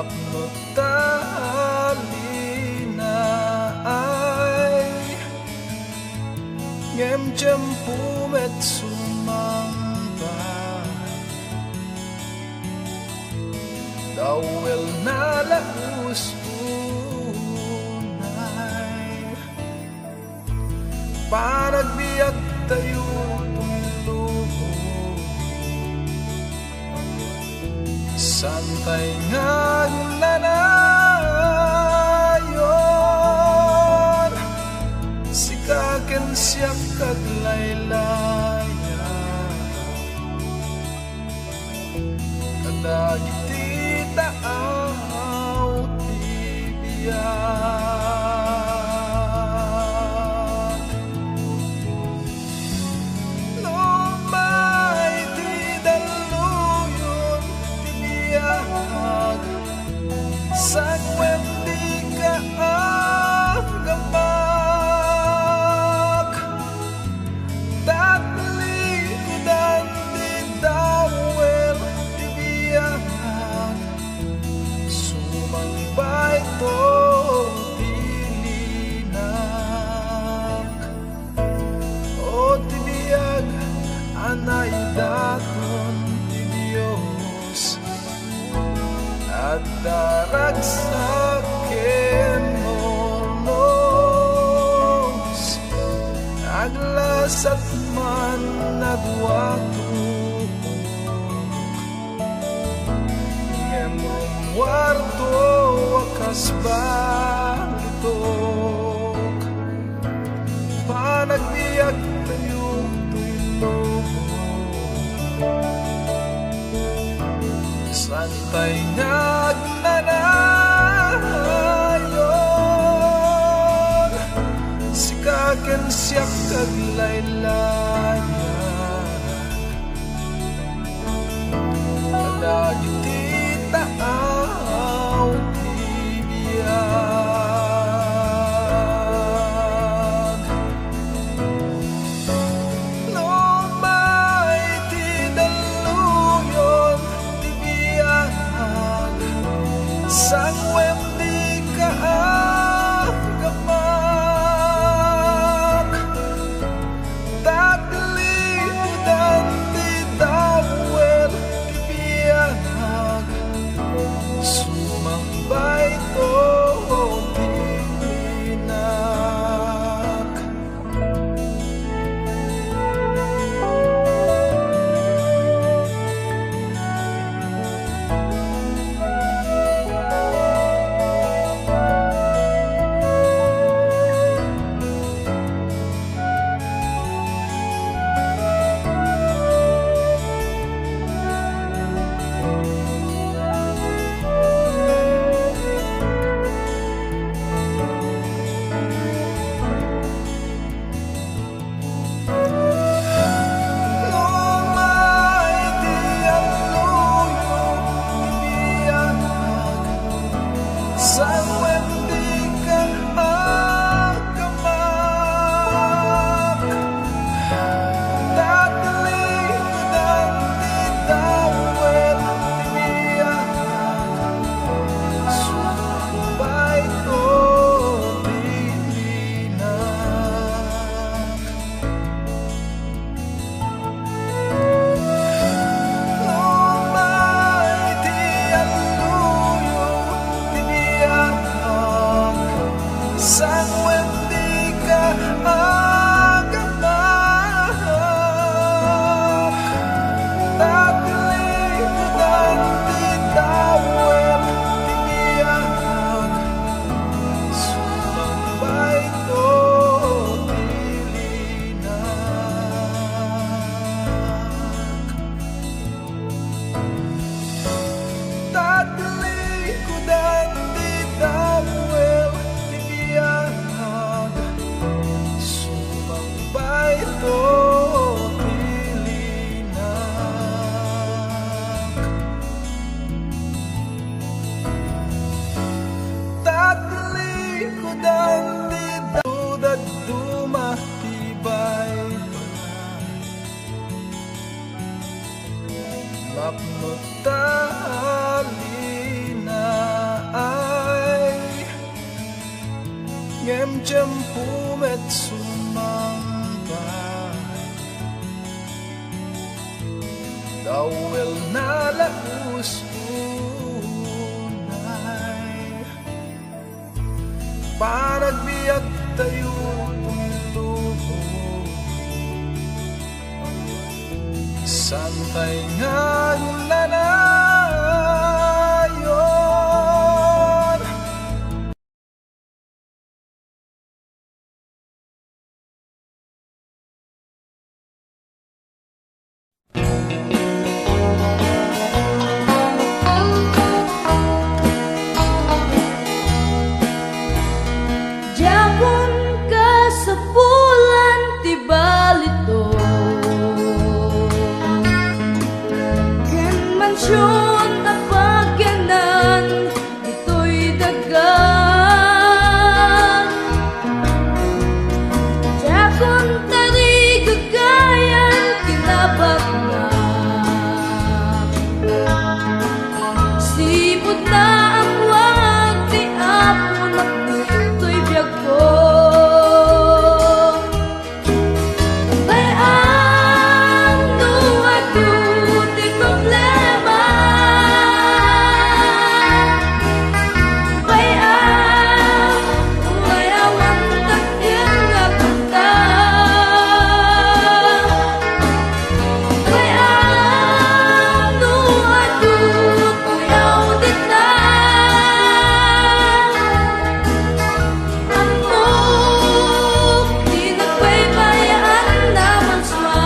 Mapno talina ay ngem jempu met sumambay dawel na laus unay panagbiag tayo santay nga nanayon sikaken siya kadlaylaya kadagiti taaw tibiyag lumay ti daluyon tibiyag sagwem di ka agamak tatli kudan di dawel tibiyag sumangbay to tilinak o tibiyag anay daton ti Diyos at daragsaken monos aglasat man nadwato ngemong warto wakas balitok panagbiag tayong tulog santay nga nanayon sikaken siya kadlaylaya kadagiti taaw tibiyag lumay ti daluyon tibiyag sangwem di ka agamak taglidan ti dawel tibiyag sumambay to tilinak mapno talina tiempo met sumambay dawel na laus unay panagbiyak tayo puntuho santay nga lalayon. Japon ka sa bulan ti balito ken mansyon apagyanan ito'y dagan Japon tari gagayan kinabak na sipot na ang wag ti apon at ito'y biyag ko bayang nuwado ti problema bayang umayawan takyang nga kanta bayang nuwado kuyaw dita amok di nagbaybayan naman swa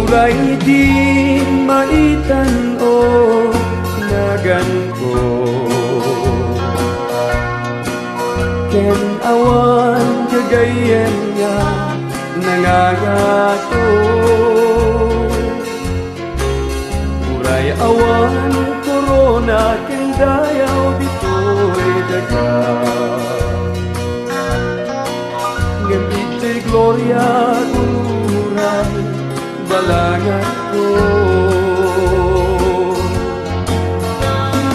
Uray di maitan o nagan ko ken awan kagayen nga nangagato Uray awan korona ken dayaw bito'y daga ngambito'y gloria uray balangan ko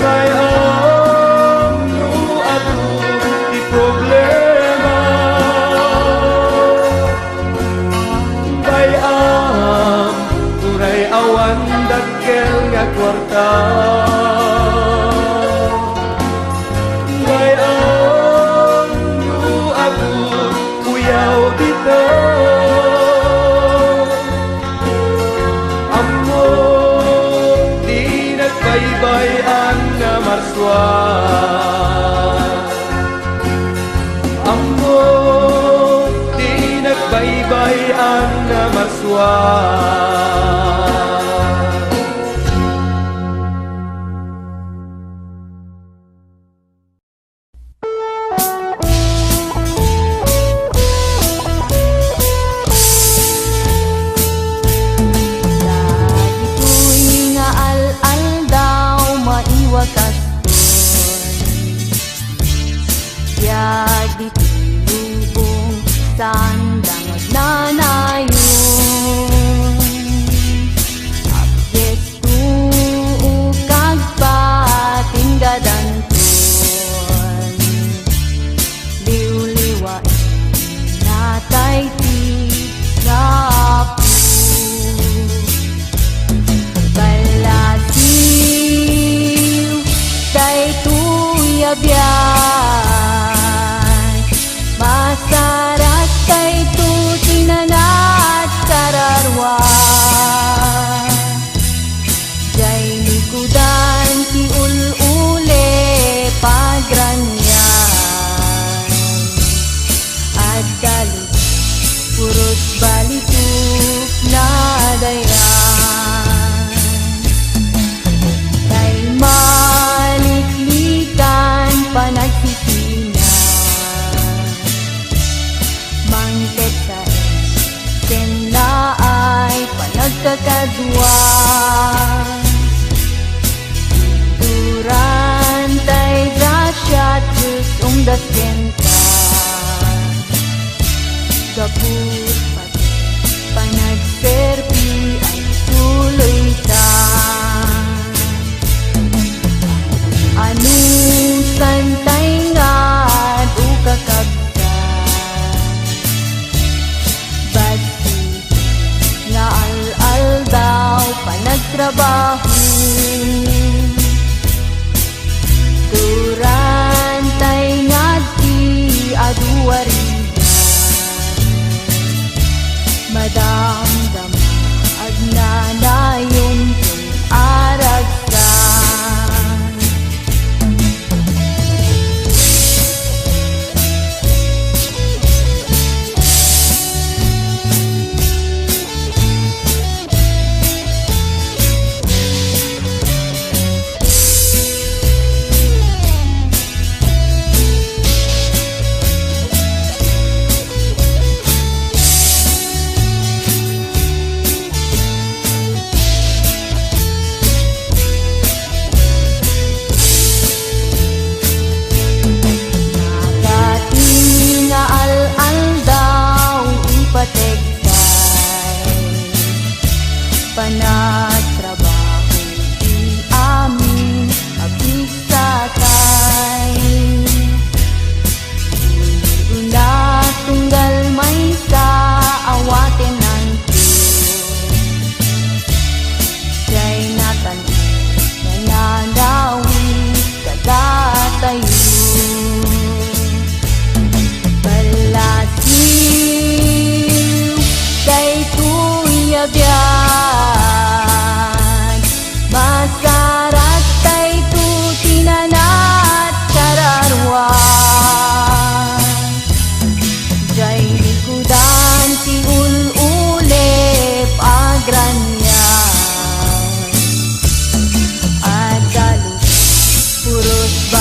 bayang nuado ti problema bayang uray awan dakkel nga kwarta bayang nuado kuyaw dito baybayan na marswan Ammo di nagbaybayan na marswan Ito'y nga al-al daw maiwakas Yagi tilubong sandang magnanayon Abdes tuukag patinggadan ton Liw-liwain natay tigapu Balasiw day tuyabyan Masarat kay tutinanat kararwa Jay likudan ti ul-ule pagranyan At galit purot balituk na dayan Kay maliklikan panagsikan Mas